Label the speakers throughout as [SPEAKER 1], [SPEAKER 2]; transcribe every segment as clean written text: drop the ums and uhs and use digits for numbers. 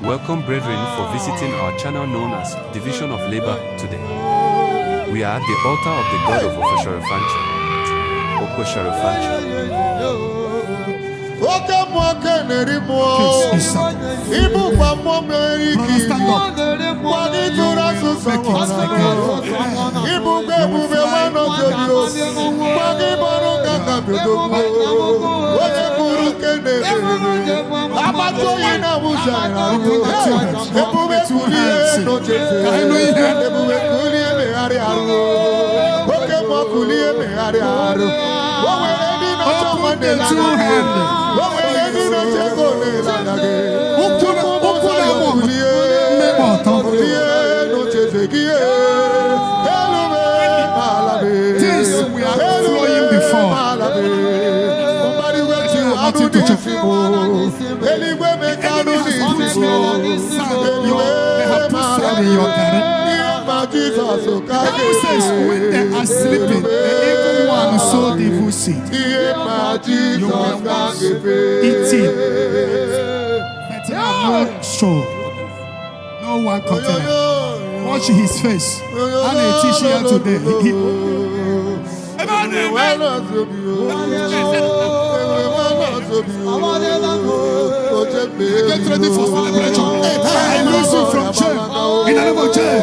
[SPEAKER 1] Welcome brethren for visiting our channel known as Division of Labor today. We are at the altar of the God of Ofeshorefancho.
[SPEAKER 2] This we are flowing before. Nothing to check. They have put sand in your garden. Bible says when they are sleeping, the evil one sowed evil seed. You will not eat it. But no straw, no one container. Watch his face. And a t-shirt today. Get ready for celebration. I lose you from jail. In the name of jail.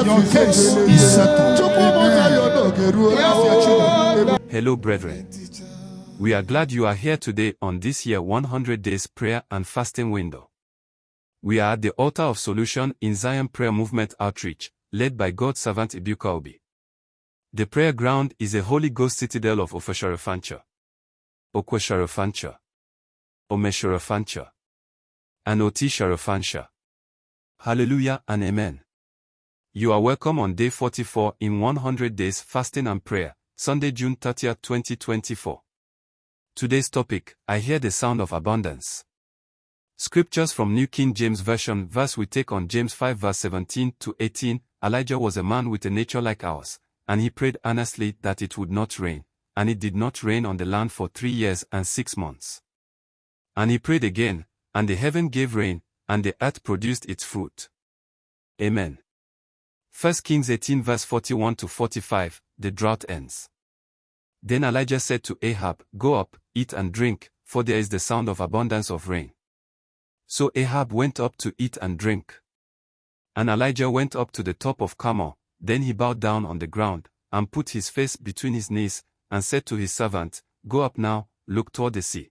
[SPEAKER 2] Your case is settled.
[SPEAKER 1] Hello brethren. We are glad you are here today on this year 100 days prayer and fasting window. We are at the altar of solution in Zion Prayer Movement Outreach, led by God's servant Ibuka Obi. The prayer ground is a Holy Ghost citadel of Ofeshorefancho, Okweshorefancho, Omeshorefancho, and Otishorefancho. Hallelujah and amen. You are welcome on day 44 in 100 days fasting and prayer, Sunday, June 30, 2024. Today's topic, I hear the sound of abundance. Scriptures from New King James Version verse we take on James 5 verse 17 to 18. Elijah was a man with a nature like ours, and he prayed earnestly that it would not rain, and it did not rain on the land for 3 years and 6 months. And he prayed again, and the heaven gave rain, and the earth produced its fruit. Amen. 1 Kings 18 verse 41 to 45, the drought ends. Then Elijah said to Ahab, "Go up, eat and drink, for there is the sound of abundance of rain." So Ahab went up to eat and drink. And Elijah went up to the top of Carmel, then he bowed down on the ground, and put his face between his knees, and said to his servant, "Go up now, look toward the sea."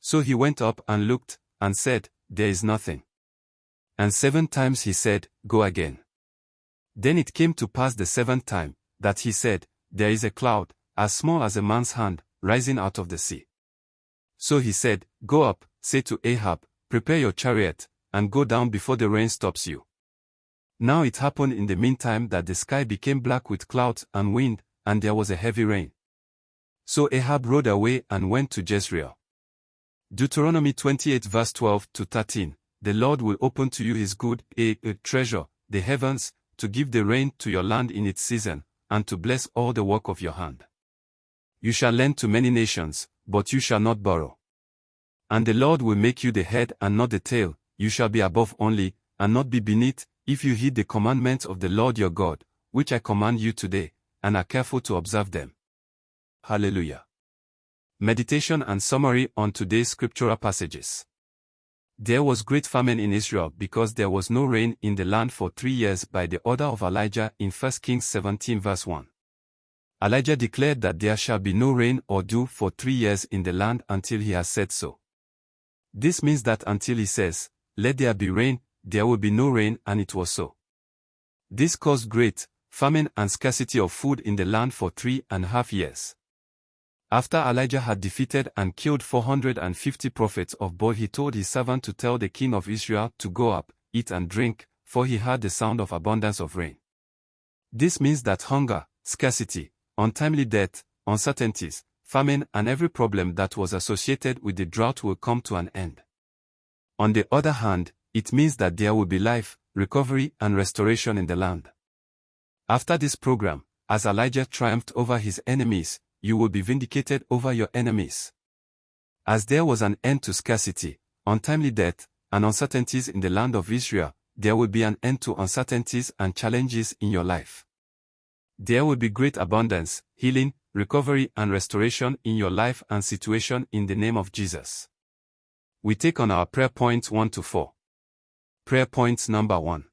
[SPEAKER 1] So he went up and looked, and said, "There is nothing." And 7 times he said, "Go again." Then it came to pass the 7th time, that he said, "There is a cloud, as small as a man's hand, rising out of the sea." So he said, "Go up, say to Ahab, prepare your chariot, and go down before the rain stops you." Now it happened in the meantime that the sky became black with clouds and wind, and there was a heavy rain. So Ahab rode away and went to Jezreel. Deuteronomy 28 verse 12 to 13, the Lord will open to you his good treasure, the heavens, to give the rain to your land in its season, and to bless all the work of your hand. You shall lend to many nations, but you shall not borrow. And the Lord will make you the head and not the tail, you shall be above only, and not be beneath, if you heed the commandments of the Lord your God, which I command you today, and are careful to observe them. Hallelujah. Meditation and summary on today's scriptural passages. There was great famine in Israel because there was no rain in the land for 3 years by the order of Elijah in 1 Kings 17 verse 1. Elijah declared that there shall be no rain or dew for 3 years in the land until he has said so. This means that until he says, "Let there be rain," there will be no rain, and it was so. This caused great famine and scarcity of food in the land for 3.5 years. After Elijah had defeated and killed 450 prophets of Baal, he told his servant to tell the king of Israel to go up, eat and drink, for he heard the sound of abundance of rain. This means that hunger, scarcity, untimely death, uncertainties, famine, and every problem that was associated with the drought will come to an end. On the other hand, it means that there will be life, recovery, and restoration in the land. After this program, as Elijah triumphed over his enemies, you will be vindicated over your enemies. As there was an end to scarcity, untimely death, and uncertainties in the land of Israel, there will be an end to uncertainties and challenges in your life. There will be great abundance, healing, recovery and restoration in your life and situation in the name of Jesus. We take on our prayer points 1 to 4. Prayer points number 1.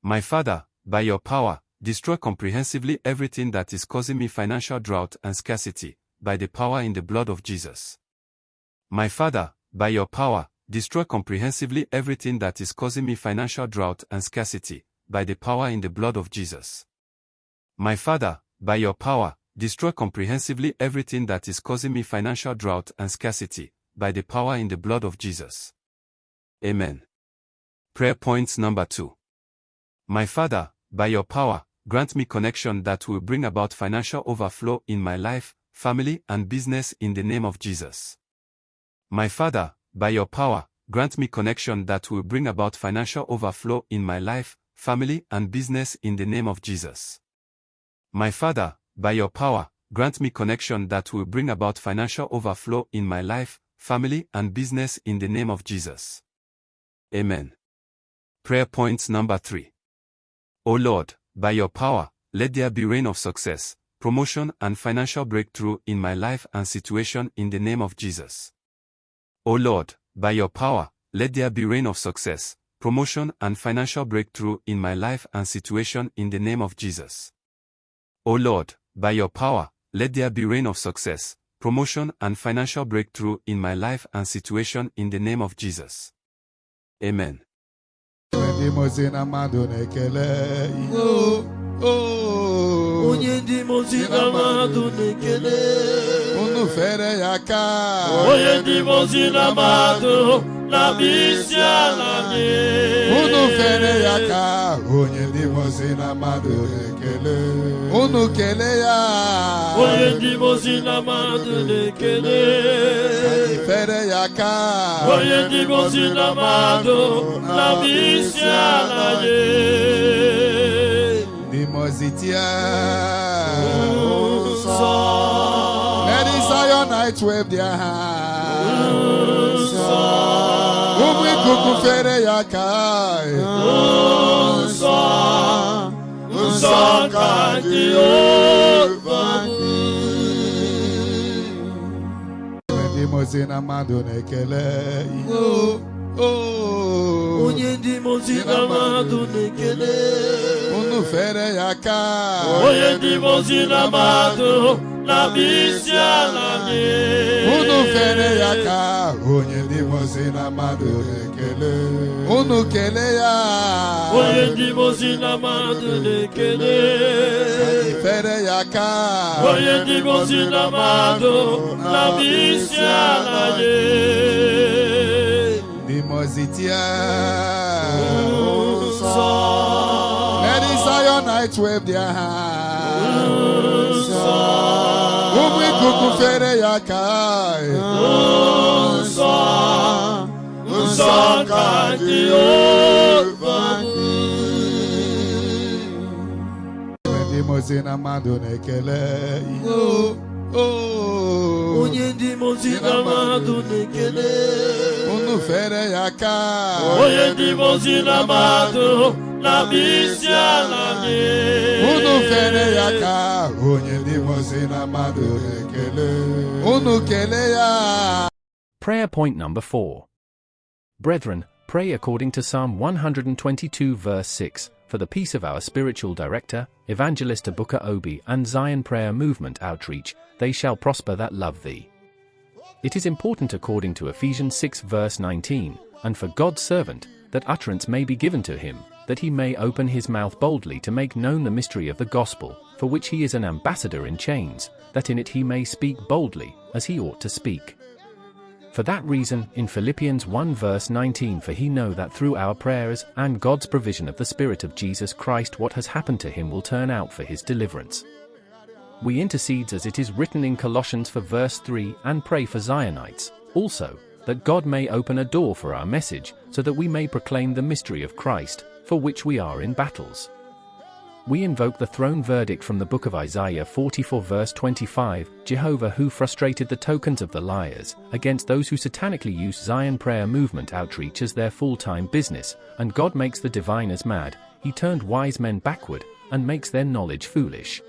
[SPEAKER 1] My Father, by your power, destroy comprehensively everything that is causing me financial drought and scarcity, by the power in the blood of Jesus. My Father, by your power, destroy comprehensively everything that is causing me financial drought and scarcity, by the power in the blood of Jesus. My Father, by your power, destroy comprehensively everything that is causing me financial drought and scarcity, by the power in the blood of Jesus. Amen. Prayer points number 2. My Father, by your power, grant me connection that will bring about financial overflow in my life, family and business in the name of Jesus. My Father, by your power, grant me connection that will bring about financial overflow in my life, family and business in the name of Jesus. My Father, by your power, grant me connection that will bring about financial overflow in my life, family and business in the name of Jesus. Amen. Prayer points number 3. O Lord, by your power, let there be rain of success, promotion and financial breakthrough in my life and situation in the name of Jesus. O Lord, by your power, let there be rain of success, promotion and financial breakthrough in my life and situation in the name of Jesus. O Lord, by your power, let there be rain of success, promotion and financial breakthrough in my life and situation in the name of Jesus. Amen.
[SPEAKER 3] La misia la
[SPEAKER 2] Uno fere yaka, onye ndi mozina madu ekele. Unu kele ya,
[SPEAKER 3] onye ndi mozina madu ekele.
[SPEAKER 2] Kani fere yaka,
[SPEAKER 3] onye ndi mozina madu la misia la ye.
[SPEAKER 2] Ndi mozitia,
[SPEAKER 3] Let
[SPEAKER 2] the Zionites wave their hands. Kuku fere yakai,
[SPEAKER 3] Kadi
[SPEAKER 2] Ndi mozina madu nekele.
[SPEAKER 3] Onye ndi mozina madu nekele.
[SPEAKER 2] Unu fere yaka,
[SPEAKER 3] onye ndi mozina madu la misia la ye.
[SPEAKER 2] Unu fere yaka, onye ndi mozina madu ekele. Unu kele ya,
[SPEAKER 3] onye ndi mozina madu ekele.
[SPEAKER 2] Kani fere yaka,
[SPEAKER 3] onye ndi mozina madu la misia la ye.
[SPEAKER 2] Ndi mozitia, let the Zionites wave their hands. Kuku fere yakai,
[SPEAKER 3] Kadi
[SPEAKER 2] Ndi mozina madu nekele.
[SPEAKER 3] onye ndi mozina madu nekele.
[SPEAKER 2] Unu fere yaka,
[SPEAKER 3] onye ndi mozina madu la misia la ye.
[SPEAKER 2] Unu fere yaka, onye ndi mozina madu ekele. Unu kele ya.
[SPEAKER 4] Prayer point number 4. Brethren, pray according to Psalm 122 verse 6, for the peace of our spiritual director, Evangelist Abuka Obi and Zion Prayer Movement Outreach, they shall prosper that love thee. It is important according to Ephesians 6 verse 19, and for God's servant, that utterance may be given to him, that he may open his mouth boldly to make known the mystery of the gospel, for which he is an ambassador in chains, that in it he may speak boldly, as he ought to speak. For that reason, in Philippians 1 verse 19, for he know that through our prayers and God's provision of the Spirit of Jesus Christ what has happened to him will turn out for his deliverance. We intercede as it is written in Colossians for verse 3 and pray for Zionites, also, that God may open a door for our message, so that we may proclaim the mystery of Christ, for which we are in battles. We invoke the throne verdict from the book of Isaiah 44 verse 25, Jehovah who frustrated the tokens of the liars, against those who satanically use Zion prayer movement outreach as their full-time business, and God makes the diviners mad, he turned wise men backward, and makes their knowledge foolish.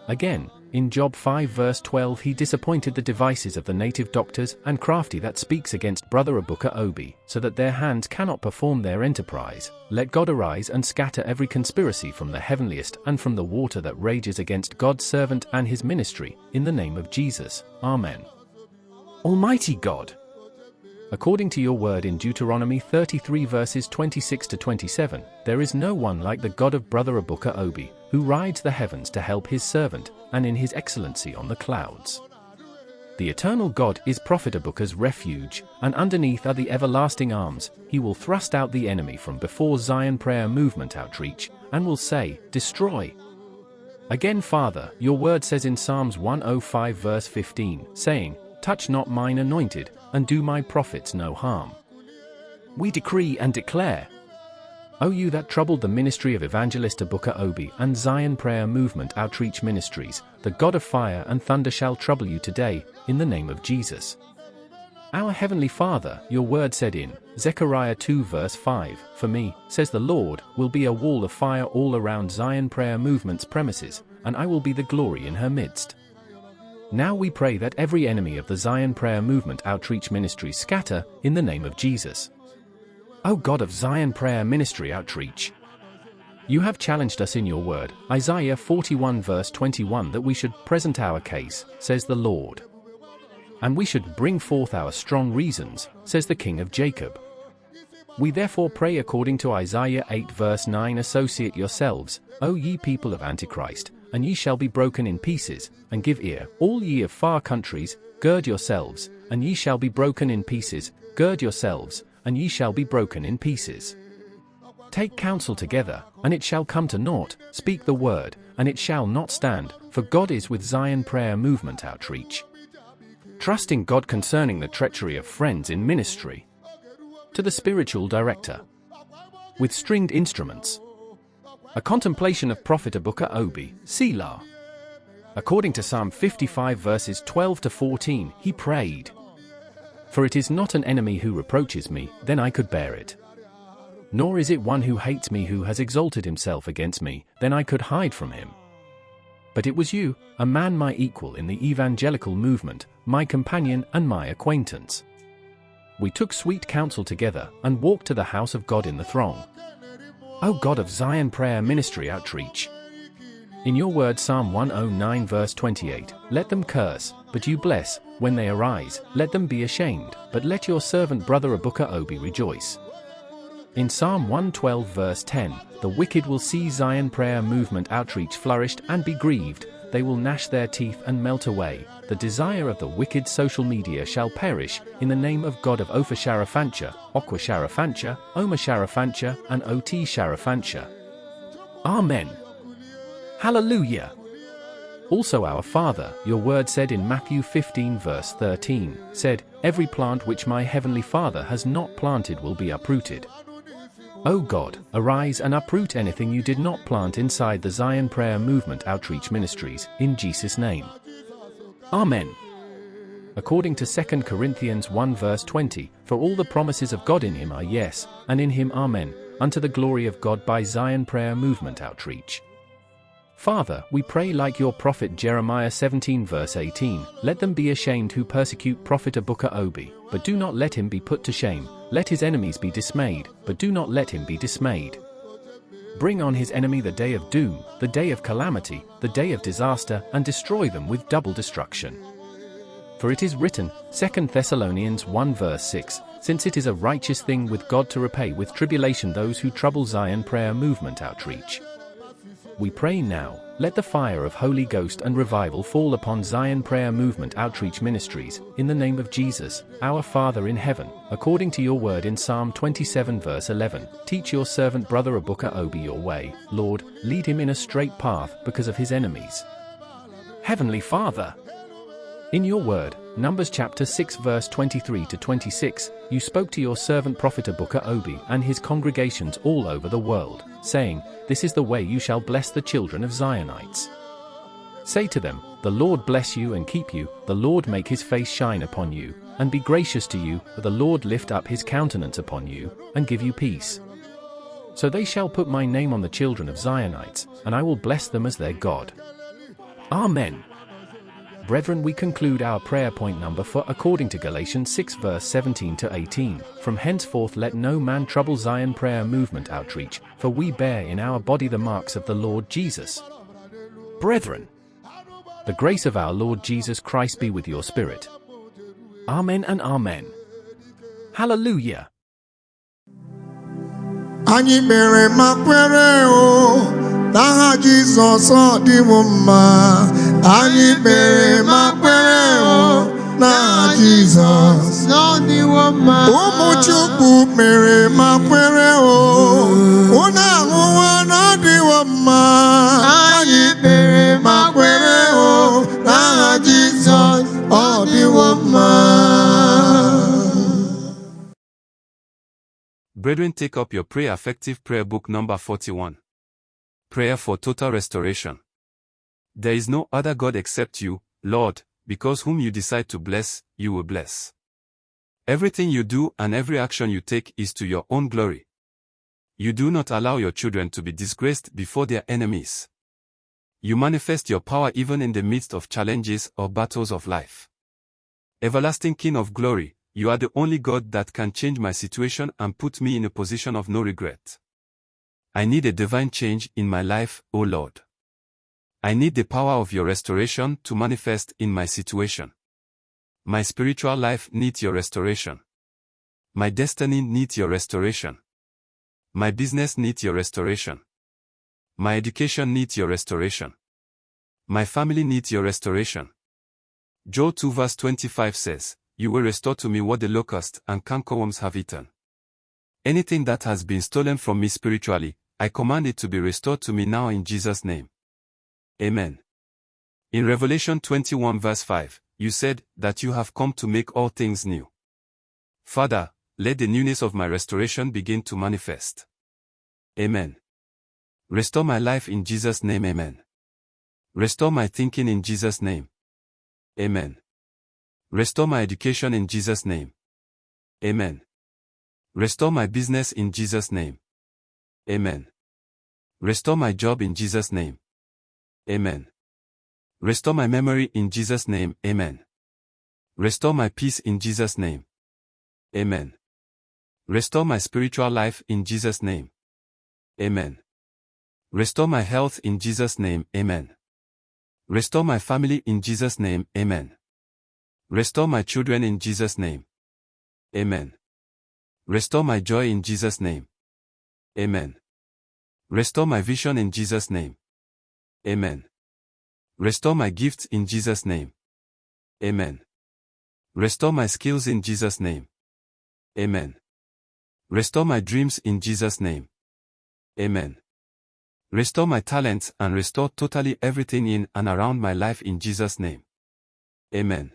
[SPEAKER 4] Again, in Job 5 verse 12 he disappointed the devices of the native doctors and crafty that speaks against brother Abuka Obi, so that their hands cannot perform their enterprise. Let God arise and scatter every conspiracy from the heavenliest and from the water that rages against God's servant and his ministry, in the name of Jesus. Amen. Almighty God, according to your word in Deuteronomy 33 verses 26 to 27, there is no one like the God of brother Abuka Obi, who rides the heavens to help his servant, and in his excellency on the clouds. The eternal God is Prophet Abuka's refuge, and underneath are the everlasting arms. He will thrust out the enemy from before Zion prayer movement outreach, and will say, destroy. Again, Father, your word says in Psalms 105 verse 15, saying, touch not mine anointed, and do my prophets no harm. We decree and declare, O you that troubled the ministry of Evangelist Abuka Obi and Zion Prayer Movement Outreach Ministries, the God of fire and thunder shall trouble you today, in the name of Jesus. Our Heavenly Father, your word said in Zechariah 2 verse 5, for me, says the Lord, will be a wall of fire all around Zion Prayer Movement's premises, and I will be the glory in her midst. Now we pray that every enemy of the Zion Prayer Movement Outreach Ministries scatter, in the name of Jesus. O God of Zion Prayer Ministry Outreach, you have challenged us in your word, Isaiah 41 verse 21, that we should present our case, says the Lord. And we should bring forth our strong reasons, says the King of Jacob. We therefore pray according to Isaiah 8 verse 9, associate yourselves, O ye people of Antichrist, and ye shall be broken in pieces, and give ear, all ye of far countries, gird yourselves, and ye shall be broken in pieces, gird yourselves, and ye shall be broken in pieces. Take counsel together, and it shall come to naught, speak the word, and it shall not stand, for God is with Zion Prayer Movement Outreach. Trusting God concerning the treachery of friends in ministry. To the spiritual director. With stringed instruments. A contemplation of Prophet Abuka Obi, Selah. According to Psalm 55 verses 12 to 14, he prayed, for it is not an enemy who reproaches me, then I could bear it. Nor is it one who hates me who has exalted himself against me, then I could hide from him. But it was you, a man my equal in the evangelical movement, my companion and my acquaintance. We took sweet counsel together, and walked to the house of God in the throng. O God of Zion Prayer Ministry Outreach, in your word Psalm 109 verse 28, let them curse, but you bless, when they arise, let them be ashamed, but let your servant brother Abuka Obi rejoice. In Psalm 112 verse 10, the wicked will see Zion Prayer Movement Outreach flourished and be grieved, they will gnash their teeth and melt away, the desire of the wicked social media shall perish, in the name of God of Ophir Sharafancha, Okwa Sharafancha, Oma Sharafancha, and Ot Sharafancha. Amen. Hallelujah. Also our Father, your word said in Matthew 15 verse 13, said, every plant which my heavenly Father has not planted will be uprooted. O God, arise and uproot anything you did not plant inside the Zion Prayer Movement Outreach Ministries, in Jesus' name. Amen. According to 2 Corinthians 1 verse 20, for all the promises of God in him are yes, and in him amen, unto the glory of God by Zion Prayer Movement Outreach. Father, we pray like your prophet Jeremiah 17 verse 18, let them be ashamed who persecute Prophet Abuka Obi, but do not let him be put to shame, let his enemies be dismayed, but do not let him be dismayed. Bring on his enemy the day of doom, the day of calamity, the day of disaster, and destroy them with double destruction. For it is written, 2 Thessalonians 1 verse 6, since it is a righteous thing with God to repay with tribulation those who trouble Zion Prayer Movement Outreach. We pray now, let the fire of Holy Ghost and revival fall upon Zion Prayer Movement Outreach Ministries, in the name of Jesus, our Father in heaven, according to your word in Psalm 27 verse 11, teach your servant brother Abuka Obi your way, Lord, lead him in a straight path because of his enemies. Heavenly Father, In your word, Numbers chapter 6 verse 23 to 26, you spoke to your servant prophet Abuka Obi and his congregations all over the world, saying, This is the way you shall bless the children of Zionites. Say to them, The Lord bless you and keep you, the Lord make his face shine upon you, and be gracious to you, the Lord lift up his countenance upon you, and give you peace. So they shall put my name on the children of Zionites, and I will bless them as their God. Amen. Brethren, we conclude our prayer point number 4 according to Galatians 6 verse 17 to 18. From henceforth let no man trouble Zion Prayer Movement Outreach, for we bear in our body the marks of the Lord Jesus. Brethren, the grace of our Lord Jesus Christ be with your spirit. Amen and amen. Hallelujah.
[SPEAKER 5] Anyị mere ma kwere o n'aha Jizọs ọ dịwo mma. Anyị mere ma kwere o n'aha Jizọs ọ dịwo mma. Ụmụ Chukwu mere ma kwere o unu ahụwa na ọ dịwo mma. Anyị mere ma kwere o n'aha Jizọs ọ dịwo mma.
[SPEAKER 1] Brethren, take up your Prayer Effective Prayer Book number 41. Prayer for Total Restoration. There is no other God except you, Lord, because whom you decide to bless, you will bless. Everything you do and every action you take is to your own glory. You do not allow your children to be disgraced before their enemies. You manifest your power even in the midst of challenges or battles of life. Everlasting King of glory, you are the only God that can change my situation and put me in a position of no regret. I need a divine change in my life, O Lord. I need the power of your restoration to manifest in my situation. My spiritual life needs your restoration. My destiny needs your restoration. My business needs your restoration. My education needs your restoration. My family needs your restoration. Joel 2 verse 25 says, You will restore to me what the locust and cankerworms have eaten. Anything that has been stolen from me spiritually, I command it to be restored to me now in Jesus' name. Amen. In Revelation 21 verse 5, you said that you have come to make all things new. Father, let the newness of my restoration begin to manifest. Amen. Restore my life in Jesus' name. Amen. Restore my thinking in Jesus' name. Amen. Restore my education in Jesus' name. Amen. Restore my business in Jesus' name. Amen. Restore my job in Jesus' name. Amen. Restore my memory in Jesus' name. Amen. Restore my peace in Jesus' name. Amen. Restore my spiritual life in Jesus' name. Amen. Restore my health in Jesus' name. Amen. Restore my family in Jesus' name. Amen. Restore my children in Jesus' name. Amen. Restore my joy in Jesus' name. Amen. Restore my vision in Jesus' name. Amen. Restore my gifts in Jesus' name. Amen. Restore my skills in Jesus' name. Amen. Restore my dreams in Jesus' name. Amen. Restore my talents and restore totally everything in and around my life in Jesus' name. Amen.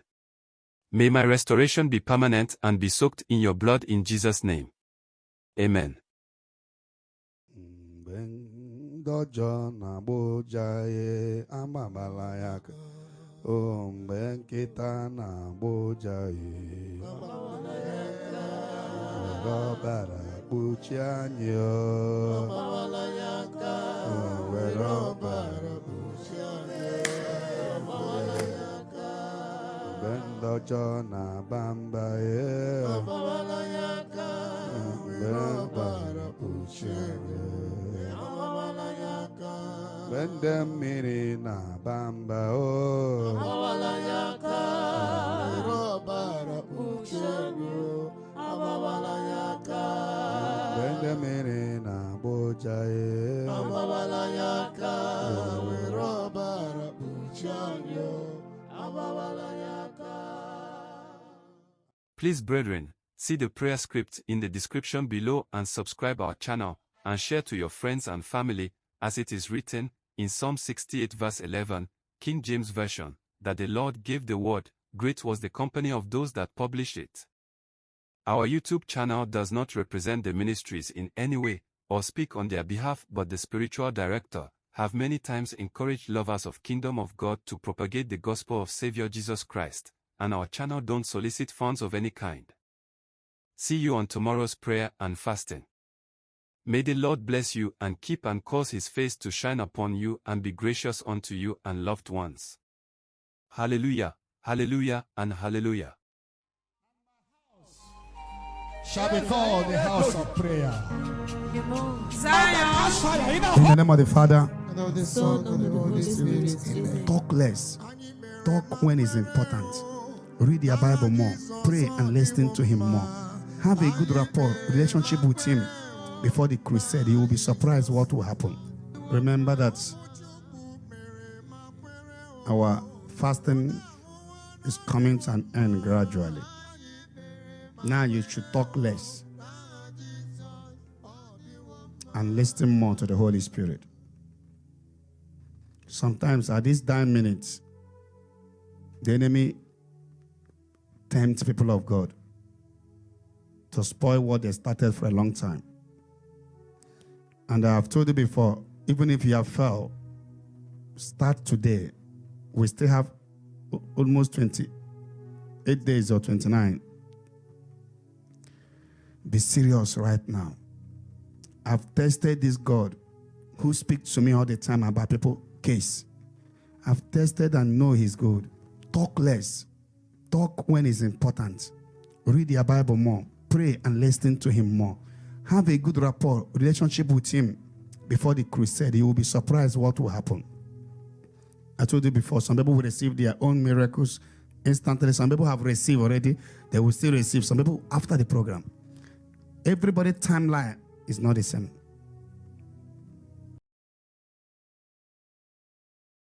[SPEAKER 1] May my restoration be permanent and be soaked in your blood in Jesus' name. Amen.
[SPEAKER 5] Bendojo na bamba ye bara puchere bende miri na bamba o bara puchere bende miri na boja ye bara puchere.
[SPEAKER 1] Please, brethren, see the prayer script in the description below and subscribe our channel, and share to your friends and family, as it is written, in Psalm 68 verse 11, King James Version, that the Lord gave the word, great was the company of those that published it. Our YouTube channel does not represent the ministries in any way, or speak on their behalf, but the spiritual director have many times encouraged lovers of Kingdom of God to propagate the gospel of Savior Jesus Christ, and our channel don't solicit funds of any kind. See you on tomorrow's prayer and fasting. May the Lord bless you and keep and cause his face to shine upon you and be gracious unto you and loved ones. Hallelujah, hallelujah, and hallelujah.
[SPEAKER 2] Shall be called the house of prayer.
[SPEAKER 5] In the name of the Father,
[SPEAKER 6] And of the Son, and of the Holy Spirit. Amen.
[SPEAKER 5] talk less. Talk when it's important. Read your Bible more. Pray and listen to him more. Have a good rapport, relationship with him. Before the crusade, you will be surprised what will happen. Remember that our fasting is coming to an end gradually. Now you should talk less and listen more to the Holy Spirit. Sometimes at these dying minutes, the enemy tempts people of God to spoil what they started for a long time. And I have told you before, even if you have failed, start today. We still have almost 28 days or 29. Be serious right now. I've tested this God who speaks to me all the time about people's case. I've tested and know he's good. Talk less. Talk when it's important. Read your Bible more. Pray and listen to him more. Have a good rapport, relationship with him. Before the crusade, you will be surprised what will happen. I told you before, some people will receive their own miracles instantly. Some people have received already. They will still receive. Some people after the program. Everybody's timeline is not the same.